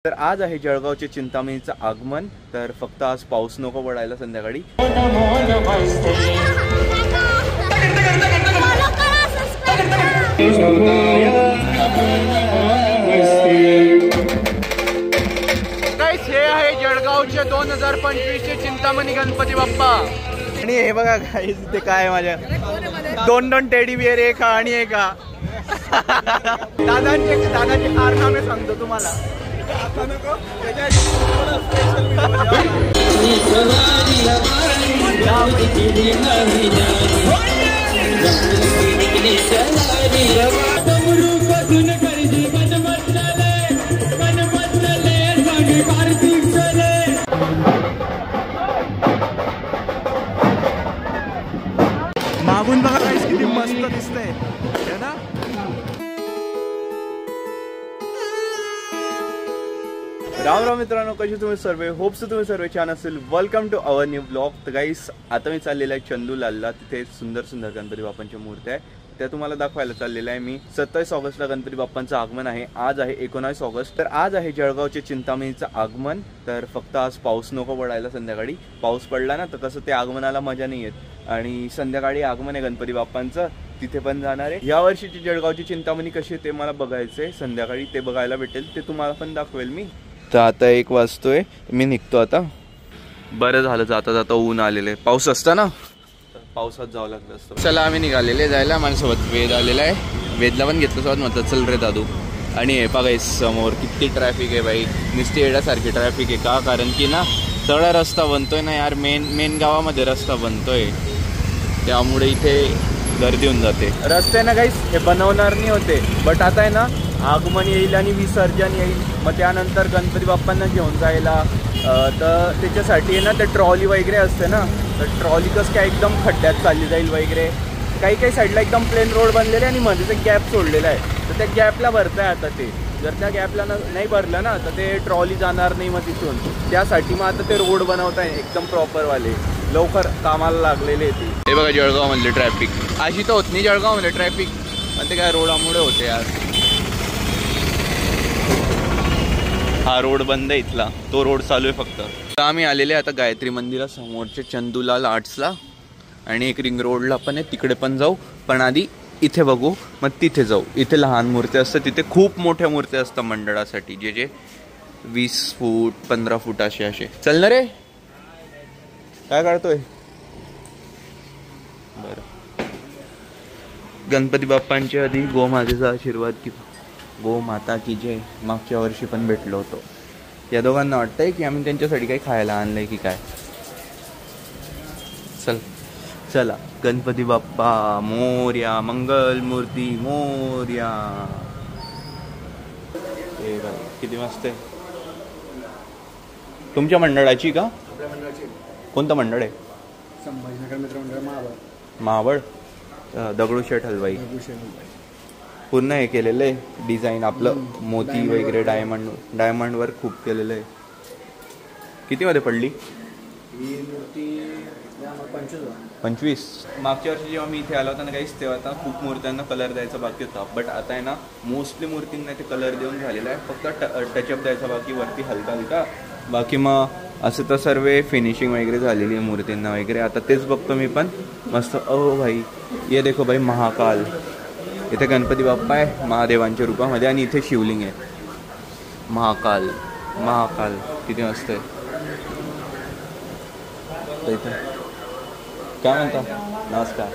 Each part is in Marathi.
तर आज आहे जळगावचे चिंतामणीचं आगमन। तर फक्त आज पाऊस नको पडायला संध्याकाळी। गाइस हे आहे जळगावचे 2025 चे चिंतामणी गणपती बाप्पा। आणि हे बघा गाइस इथे काय आहे माझ्या दोन टेडी बियर एक आणि एक दादांचे कारनामे सांगतो तुम्हाला। मागून बघा गाइस किती मस्त दिसतंय है ना। राम राम मित्रांनो, कसे तुम्ही सर्व? होप्स तुम्ही सर्व छान असेल। Welcome to our new blog. तर गाइस आता मी चाललेला आहे चंदूलालला। तिथे सुंदर सुंदर गणपती बाप्पांच्या मूर्त्या आहे, त्या तुम्हाला दाखवायला चाललेला आहे मी। 27 ऑगस्टला गणपती बाप्पांचं आगमन आहे। आज आहे 19 ऑगस्ट। तर आज आहे जळगावचे चिंतामणीचं आगमन। तर फक्त आज पाऊस नको पडायला संध्याकाळी। पाऊस पडला ना तर कसं ते आगमनाला मजा नाही येत। आणि संध्याकाळी आगमन आहे गणपती बाप्पांचं, तिथे पण जाणार आहे। या वर्षीची जळगावची चिंतामणी कशी आहे ते मला बघायचंय। संध्याकाळी ते बघायला भेटेल, ते तुम्हाला पण दाखवेल मी। तर आता 1 वाजतोय, मी निघतो आता। बरं झालं जाता जाता ऊन आलेलं आहे। पाऊस असता ना पावसात जावं लागलं असतं। चला आम्ही निघालेले जायला। माझ्यासोबत वेद आलेला आहे, वेदला पण घेतलं सोबत। म्हटलं चल रे दादू। आणि हे बघा समोर किती ट्रॅफिक आहे बाई, नुसती येण्यासारखी ट्रॅफिक आहे। का कारण की ना तळा रस्ता बनतोय ना यार, मेन गावामध्ये रस्ता बनतोय, त्यामुळे इथे गर्दी होऊन जाते। रस्ते ना गाईस हे बनवणार नाही होते, बट आता आहे ना आगमन येईल आणि विसर्जन येईल, मग त्यानंतर गणपती बाप्पांना घेऊन जायला तर त्याच्यासाठी आहे ना ते ट्रॉली वगैरे असते ना, तर ट्रॉली कसं काय एकदम खड्ड्यात चालली जाईल वगैरे। काही साईडला एकदम प्लेन रोड बनलेले आणि मध्ये ते गॅप सोडलेला आहे, तर त्या गॅपला भरत आहे आता ते। जर त्या गॅपला नाही भरलं ना तर ते ट्रॉली जाणार नाही मग तिथून, त्यासाठी मग आता ते रोड बनवत आहे एकदम प्रॉपरवाले। लवकर कामाला लागलेले ते। हे बघा जळगावमधले ट्रॅफिक अशी तर होत नाही जळगावमध्ये ट्रॅफिक, पण ते काय रोडामुळे होते यार। हा रोड बंद आहे इथला, तो रोड चालू आहे फक्त। तर आम्ही आलेले आता गायत्री मंदिरासमोरचे चंदूलाल आर्ट्सला, आणि एक रिंग रोडला पण आहे, तिकडे पण जाऊ। पण आधी इथे बघू, मग तिथे जाऊ। इथे लहान मूर्त्या असतात, तिथे खूप मोठ्या मूर्त्या असतात मंडळासाठी, जे 20 फूट 15 फूट असे। चल ना रे, काय काढतोय? बरं, गणपती बाप्पांच्या आधी गोमातेचा आशीर्वाद की गो माता की जय। मागच्या वर्षी पण भेटलो होतो। या दोघांना वाटतंय की आम्ही त्यांच्यासाठी काही खायला आणलंय की काय। चला गणपती बाप्पा मोर्या, मंगल मूर्ती मोर्या। हे बघा किती मस्त आहे। तुमच्या मंडळाची का? कोणतं मंडळ आहे? संभाजीनगर मित्रमंडळ महाबळ। दगडूशेठ हलवाई पूर्ण हे केलेलं आहे डिझाईन, आपलं मोती वगैरे डायमंड वर खूप केलेलं आहे। किती मध्ये पडली ही मूर्ती? 25। मागच्या वर्षी जेव्हा मी इथे आलो होता ना काहीच, तेव्हा आता खूप मूर्त्यांना कलर द्यायचा बाकी होता, बट आता आहे ना मोस्टली मूर्तींना ते कलर देऊन झालेला आहे। फक्त टचअप द्यायचा बाकी, वरती हलका बाकी मग असं तर सर्व फिनिशिंग वगैरे झालेली आहे मूर्तींना वगैरे। आता तेच बघतो मी पण मस्त। भाई ये देखो भाई, महाकाल। इथे गणपती बाप्पा आहे महादेवांच्या रूपामध्ये, आणि इथे शिवलिंग आहे। महाकाल किती मस्त आहे। इथे काय म्हणता? नमस्कार।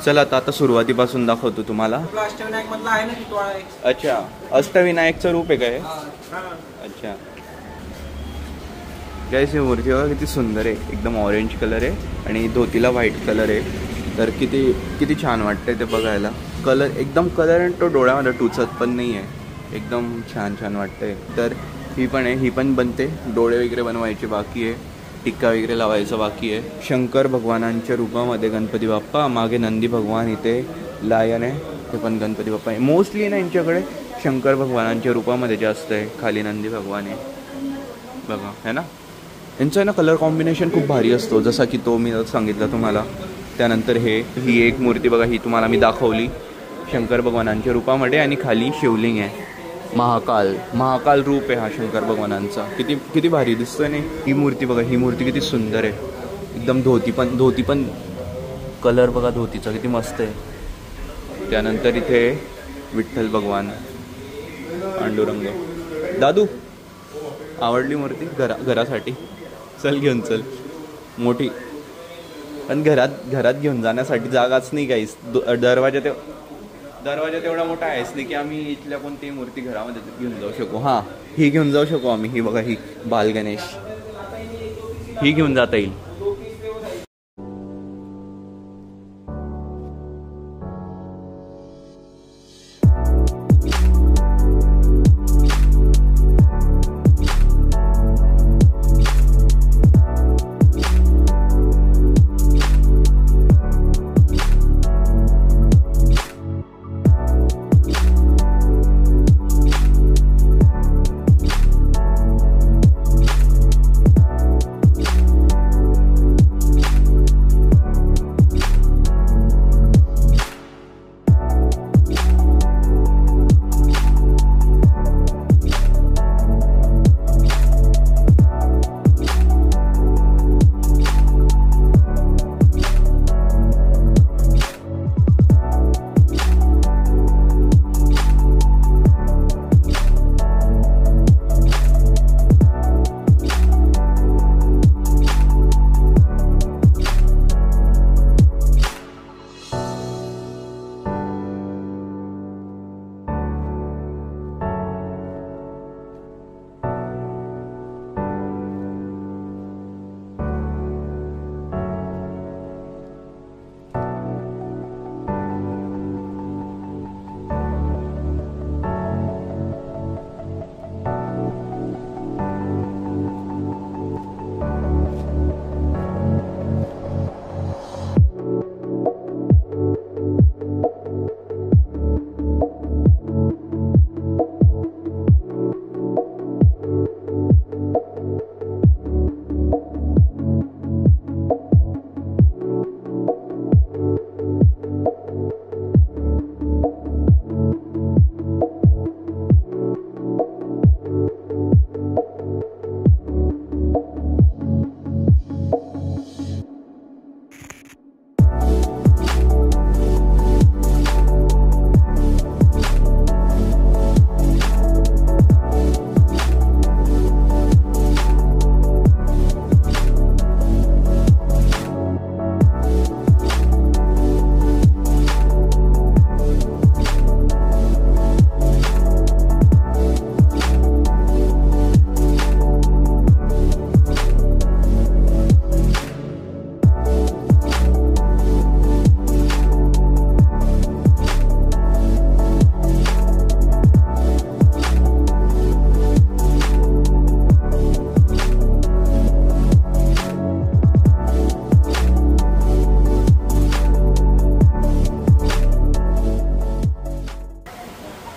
चला आता सुरुवातीपासून दाखवतो तुम्हाला। अष्टविनायक मधला आहे ना? अच्छा, अष्टविनायकचं रूप आहे काय? अच्छा गाइस ही मूर्ती बघा किती सुंदर आहे, एकदम ऑरेंज कलर आहे आणि धोतीला व्हाईट कलर आहे। तर किती छान वाटतंय ते बघायला। एकदम कलर आणि तो डोळ्यामध्ये टुचत पण नाही आहे, एकदम छान वाटतंय। तर ही पण बनते, डोळे वगैरे बनवायचे बाकी आहे, टिक्का वगैरे लावायचं बाकी आहे। शंकर भगवानांच्या रूपामध्ये गणपती बाप्पा, मागे नंदी भगवान, इथे लायन आहे, ते पण गणपती बाप्पा आहे। मोस्टली ना यांच्याकडे शंकर भगवानांच्या रूपामध्ये जास्त आहे, खाली नंदी भगवान आहे बघा, है ना। यांचा ना कलर कॉम्बिनेशन खूप भारी असतो, जसा की तो मी सांगितलं तुम्हाला। त्यानंतर ही एक मूर्ती बघा, ही तुम्हाला मी दाखवली शंकर भगवानांच्या रूपामध्ये, आणि खाली शिवलिंग आहे। महाकाल रूप आहे हा शंकर भगवानांचा. किती किती भारी दिसतोय नाही. ही मूर्ती बघा, ही मूर्ती किती सुंदर आहे. एकदम धोती पण कलर बघा धोतीचा किती मस्त आहे. त्यानंतर इथे विठ्ठल भगवान, पांडुरंग. दादू आवडली मूर्ती घरासाठी? चल घेऊन चल. मोठी पण घरात घेऊन जाण्यासाठी जागाच नाही काहीच. दरवाजा तेवढा मोठा आहेच नाही की आम्ही इथल्या कोणतीही मूर्ती घरामध्ये घेऊन जाऊ शकू. हां, ही घेऊन जाऊ शकू आम्ही. ही बघा, ही बाल गणेश, ही घेऊन जाता येईल.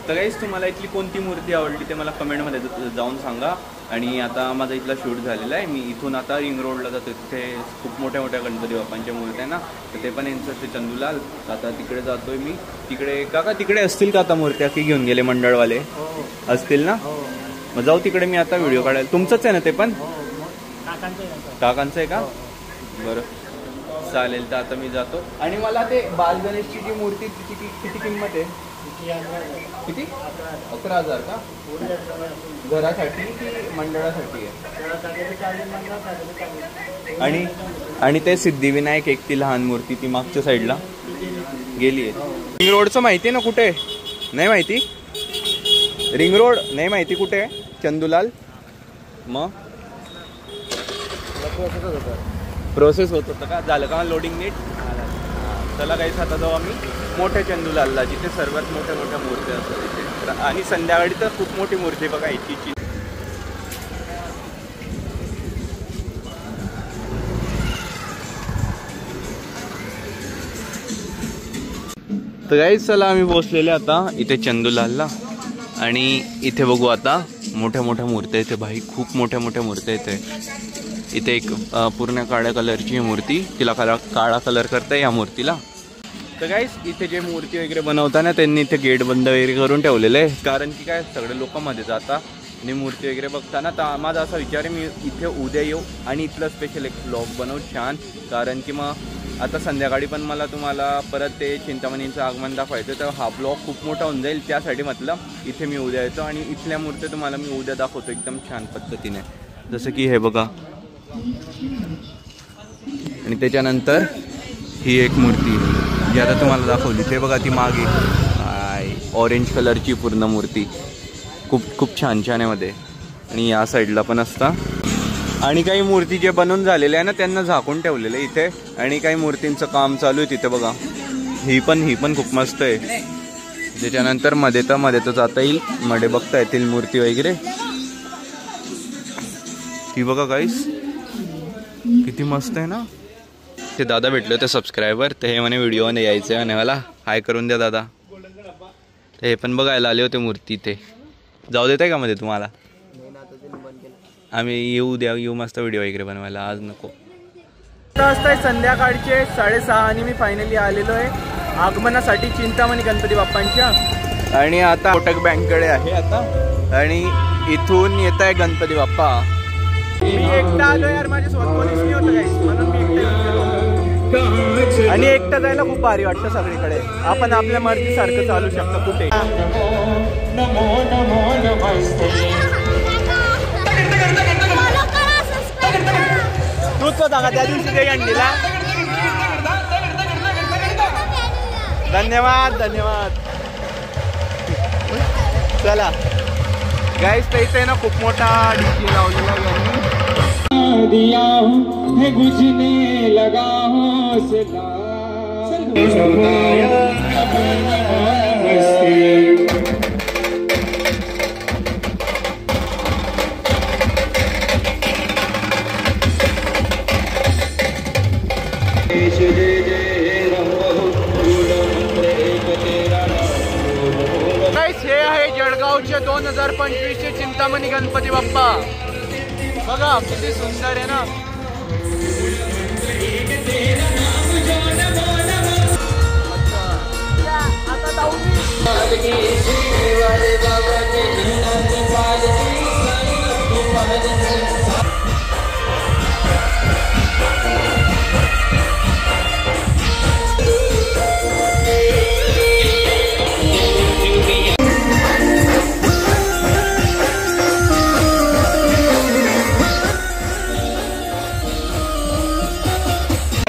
तर गाईस तुम्हाला इथली कोणती मूर्ती आवडली ते मला कमेंटमध्ये जाऊन सांगा. आणि आता माझा इथला शूट झालेला आहे. मी इथून आता रिंग रोडला जातो. तिथे खूप मोठ्या मोठ्या गणपती बाप्पांच्या मूर्ती आहे ना, तर ते पण यांचं ते चंदूलाल. आता तिकडे जातोय मी. तिकडे काका तिकडे असतील का आता मूर्त्या की घेऊन गेले मंडळवाले? असतील ना, मग जाऊ तिकडे. मी आता व्हिडिओ काढायला. तुमचंच आहे ना ते पण? काकांचं आहे का? बरं चालेल. तर आता मी जातो. आणि मला ते बाल गणेशची जी मूर्ती किती किंमत आहे? किती? 11,000 का? घरासाठी की मंडळासाठी आहे? आणि ते सिद्धिविनायक एक ती लहान मूर्ती ती मागच्या साईडला गेली आहे. रिंग रोडचं माहिती ना कुठे? नाही माहिती. रिंग रोड नाही माहिती कुठे आहे चंदूलाल? मग प्रोसेस होत होतं का? झालं का लोडिंग नीट? चला काहीच आता जाऊ आम्ही मोठ्या चंदूलालला, जिथे सर्वात मोठ्या मोठ्या मूर्त्या असतात तिथे. आणि संध्याकाळी तर खूप मोठी मूर्ती बघा इतकीची. तर गाईस चला आम्ही पोहोचलेले आता इथे चंदूलालला. आणि इथे बघू आता मोठ्या मोठ्या मूर्त्या इथे भाई, खूप मोठ्या मोठ्या मूर्त्या इथे. इथे एक पूर्ण काळ्या कलरची मूर्ती, तिला काळा कलर करताय या मूर्तीला. तर गाईस इथे जे मूर्ती वगैरे बनवताना त्यांनी इथे गेट बंद वगैरे करून ठेवलेलं आहे, कारण की काय सगळे लोक मध्ये जातात आणि मूर्ती वगैरे बघताना. तर माझा असा विचार आहे मी इथे उद्या येऊ आणि इथलं स्पेशल एक ब्लॉग बनवू छान, कारण की मग आता संध्याकाळी पण मला तुम्हाला परत ते चिंतामणींचं आगमन दाखवायचं, तर हा ब्लॉग खूप मोठा होऊन जाईल. त्यासाठी म्हटलं इथे मी उद्या येतो आणि इथल्या मूर्त्या तुम्हाला मी उद्या दाखवतो एकदम छान पद्धतीने. जसं की हे बघा, आणि त्याच्यानंतर ही एक मूर्ती जी आता तुम्हाला दाखवली ते बघा, ती मागे ऑरेंज कलरची पूर्ण मूर्ती खूप खूप छान छान आहे मध्ये. आणि या साईडला पण असता आणि काही मूर्ती जे बनवून झालेले आहे ना त्यांना झाकून ठेवलेलं आहे इथे, आणि काही मूर्तींचं काम चालू आहे तिथे बघा. ही पण खूप मस्त आहे. त्याच्यानंतर मध्ये तर जाता येईल, मध्ये बघता येतील मूर्ती वगैरे. ही बघा गाईस किती मस्त आहे ना. ते दादा भेटले होते सबस्क्रायबर, तर हे म्हणे व्हिडिओने यायचं आहे आणि मला हाय करून द्या दादा. तर हे पण बघायला आले होते मूर्ती. ते जाऊ देत आहे का मध्ये तुम्हाला? आम्ही येऊ मस्त व्हिडिओ वगैरे बनवायला, आज नको. वाजता संध्याकाळचे 6:30 आणि मी फायनली आलेलो आहे आगमनासाठी चिंतामणी गणपती बाप्पांच्या. आणि आता कोटक बँककडे आहे आता, आणि इथून येत आहे गणपती बाप्पा. मी एकटा आलो यार, माझ्यासोबत कोणीच नाही होतं गाईस, म्हणून मी एकटा येऊन गेलो. आणि एकटा जायला खूप भारी वाटतं सगळीकडे, आपण आपल्या मर्जीसारखं चालू शकतो कुठे. तूच होता त्या दिवशी काही अंडीला. धन्यवाद. चला गाईस, तर इथे ना खूप मोठा डीजे लावलेला दिया है गुजने लगा हौसला. हे आहे जळगावचे 2025चे चिंतामणी गणपती बाप्पा. बघा किती सुंदर आहे ना.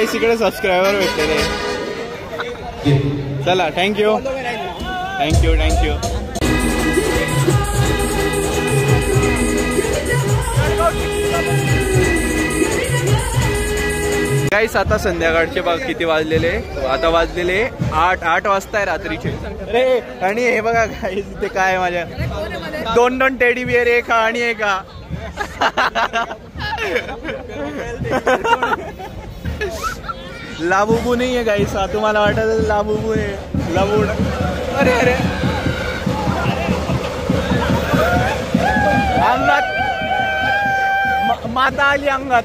आता इकडे सबस्क्रायबर भेटलेले. चला थँक्यू. गाईस आता संध्याकाळचे बघा किती वाजलेले, आता वाजलेले 8 वाजता आहे रात्रीचे. अरे आणि हे बघा गाईस इथे काय माझ्या 2 टेडी बिअर, एक आणि एक. लाबुबू नाही आहे गाईस, तुम्हाला वाटत लाबुबू आहे, लाबूड. अरे अंगात माता आली अंगात.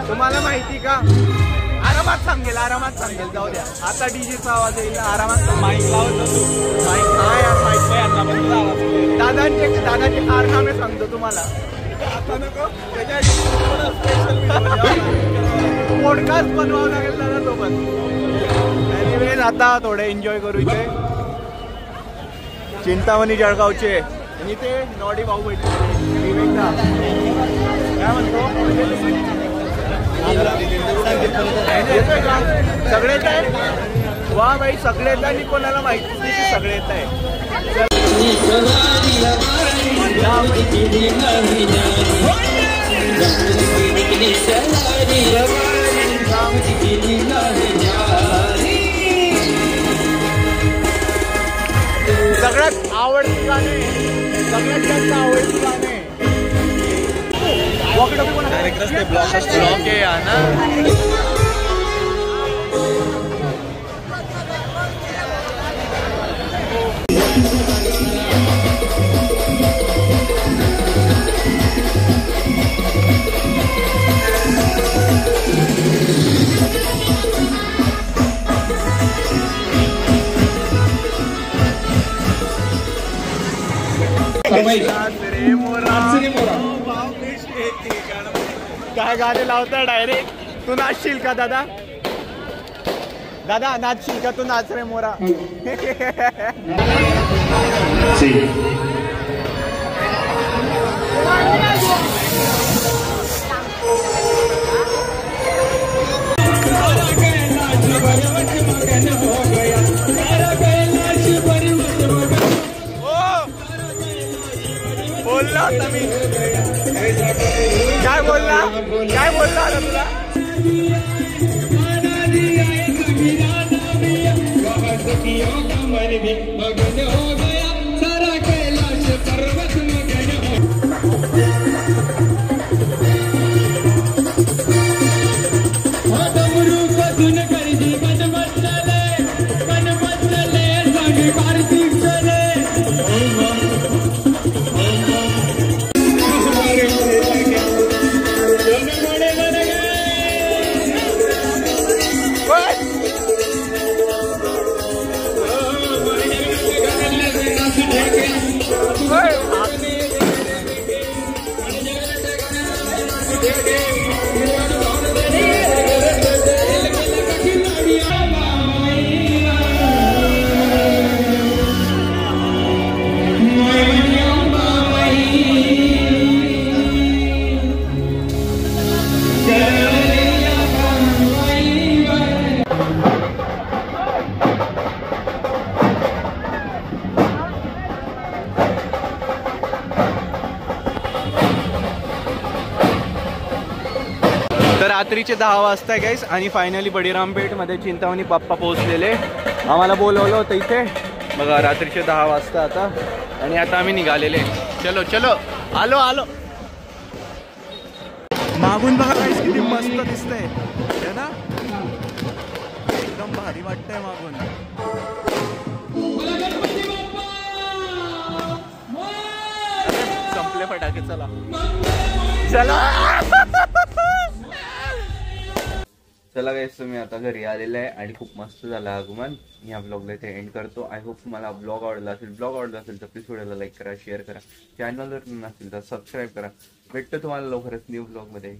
तुम्हाला माहिती का? आरामात सांगेल जाऊ द्या. आता डीजेचा आवाज येईल, आरामात माईक लावत होतो. माईक दादांचे कारनामे सांगतो तुम्हाला. पॉडकास्ट बनवावं लागेल दादा सोबत. एनिवेज आता थोडे एन्जॉय करू इथे चिंतामणी जळगावचे. आणि ते नॉडी भाऊ भेटले काय म्हणतो सगळे येत आहे. वा बाई सगळे येत आहे. कोणाला माहिती नाही की सगळे येत आहे. सगळ्यात आवडती गाणे, सगळ्यात जास्त आवडती गाणे ब्लॉक आहे ना. वाईट नाचरे मोरा. नाचरे मोरा. काय गाणे लावता डायरेक्ट. तू नाचशील का दादा? दादा नाचशील का तू? नाच रे मोरा. बोलला होता मी. काय बोलला? काय बोलला आता तुला? तर रात्रीचे 10 वाजता गाईस आणि फायनली बडीरामपेठमध्ये चिंतामणी बाप्पा पोहोचलेले. आम्हाला बोलवलं होतं इथे बघा. रात्रीचे 10 वाजता आता आणि आता आम्ही निघालेले. चलो चलो. आलो आलो. मागून बघा गाईस किती मस्त दिसतंय है ना. एकदम भारी वाटतंय मागून. संपले फटाके. चला चला. चला गाईस तुम्ही आता घरी आलेलं आहे आणि खूप मस्त झालं आगमन. मी या ब्लॉगला इथे एंड करतो. आय होप तुम्हाला ब्लॉग आवडला असेल. ब्लॉग आवडला असेल तर प्लीज व्हिडिओला लाईक करा, शेअर करा. चॅनल जर नसेल तर सबस्क्राईब करा. भेटतो तुम्हाला लवकरच न्यू ब्लॉगमध्ये.